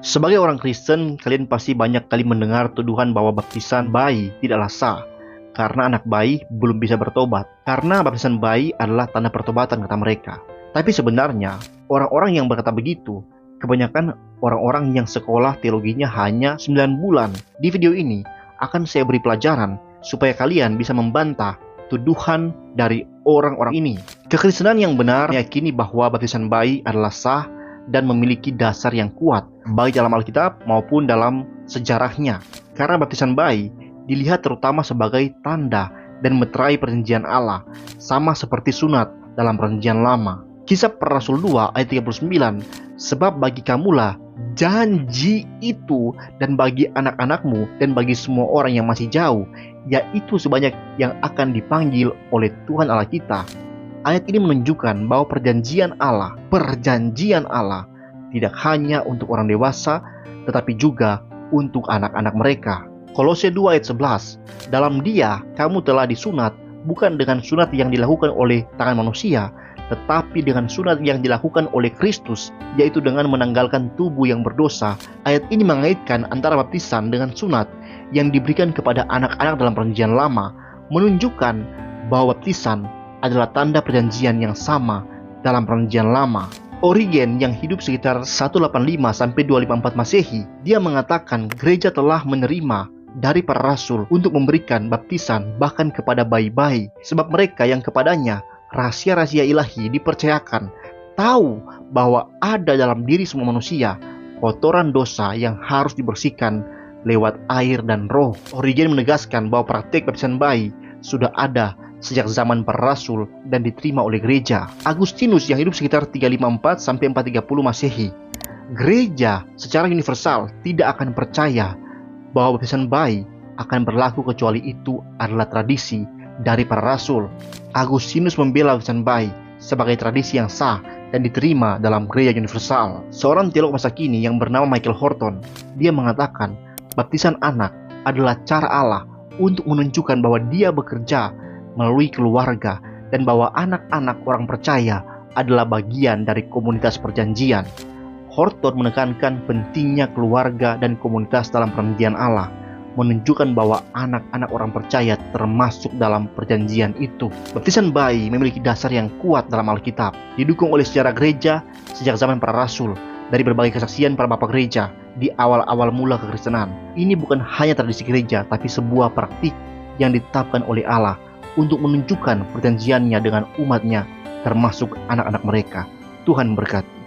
Sebagai orang Kristen, kalian pasti banyak kali mendengar tuduhan bahwa baptisan bayi tidaklah sah karena anak bayi belum bisa bertobat. Karena baptisan bayi adalah tanda pertobatan, kata mereka. Tapi sebenarnya, orang-orang yang berkata begitu kebanyakan orang-orang yang sekolah teologinya hanya 9 bulan. Di video ini akan saya beri pelajaran supaya kalian bisa membantah tuduhan dari orang-orang ini. Kekristenan yang benar meyakini bahwa baptisan bayi adalah sah dan memiliki dasar yang kuat, baik dalam Alkitab maupun dalam sejarahnya. Karena baptisan bayi dilihat terutama sebagai tanda dan meterai perjanjian Allah, sama seperti sunat dalam perjanjian lama. Kisah Para Rasul 2 ayat 39, sebab bagi kamulah janji itu, dan bagi anak-anakmu, dan bagi semua orang yang masih jauh, yaitu sebanyak yang akan dipanggil oleh Tuhan Allah kita. Ayat ini menunjukkan bahwa perjanjian Allah tidak hanya untuk orang dewasa, tetapi juga untuk anak-anak mereka. Kolose 2 ayat 11, dalam Dia kamu telah disunat, bukan dengan sunat yang dilakukan oleh tangan manusia, tetapi dengan sunat yang dilakukan oleh Kristus, yaitu dengan menanggalkan tubuh yang berdosa. Ayat ini mengaitkan antara baptisan dengan sunat yang diberikan kepada anak-anak dalam perjanjian lama, menunjukkan bahwa baptisan adalah tanda perjanjian yang sama dalam perjanjian lama. Origen yang hidup sekitar 185-254 Masehi, dia mengatakan gereja telah menerima dari para rasul untuk memberikan baptisan bahkan kepada bayi-bayi, sebab mereka yang kepadanya rahasia-rahasia ilahi dipercayakan, tahu bahwa ada dalam diri semua manusia kotoran dosa yang harus dibersihkan lewat air dan roh. Origen menegaskan bahwa praktik baptisan bayi sudah ada sejak zaman para rasul dan diterima oleh gereja. Agustinus yang hidup sekitar 354-430 Masehi, gereja secara universal tidak akan percaya bahwa baptisan bayi akan berlaku kecuali itu adalah tradisi dari para rasul. Agustinus membela baptisan bayi sebagai tradisi yang sah dan diterima dalam gereja universal. Seorang teolog masa kini yang bernama Michael Horton, dia mengatakan baptisan anak adalah cara Allah untuk menunjukkan bahwa Dia bekerja melalui keluarga dan bahwa anak-anak orang percaya adalah bagian dari komunitas perjanjian. Horton menekankan pentingnya keluarga dan komunitas dalam perjanjian Allah, menunjukkan bahwa anak-anak orang percaya termasuk dalam perjanjian itu. Baptisan bayi memiliki dasar yang kuat dalam Alkitab, didukung oleh sejarah gereja sejak zaman para rasul, dari berbagai kesaksian para bapak gereja di awal-awal mula kekristenan. Ini bukan hanya tradisi gereja, tapi sebuah praktik yang ditetapkan oleh Allah untuk menunjukkan perjanjiannya dengan umatnya, termasuk anak-anak mereka. Tuhan berkati.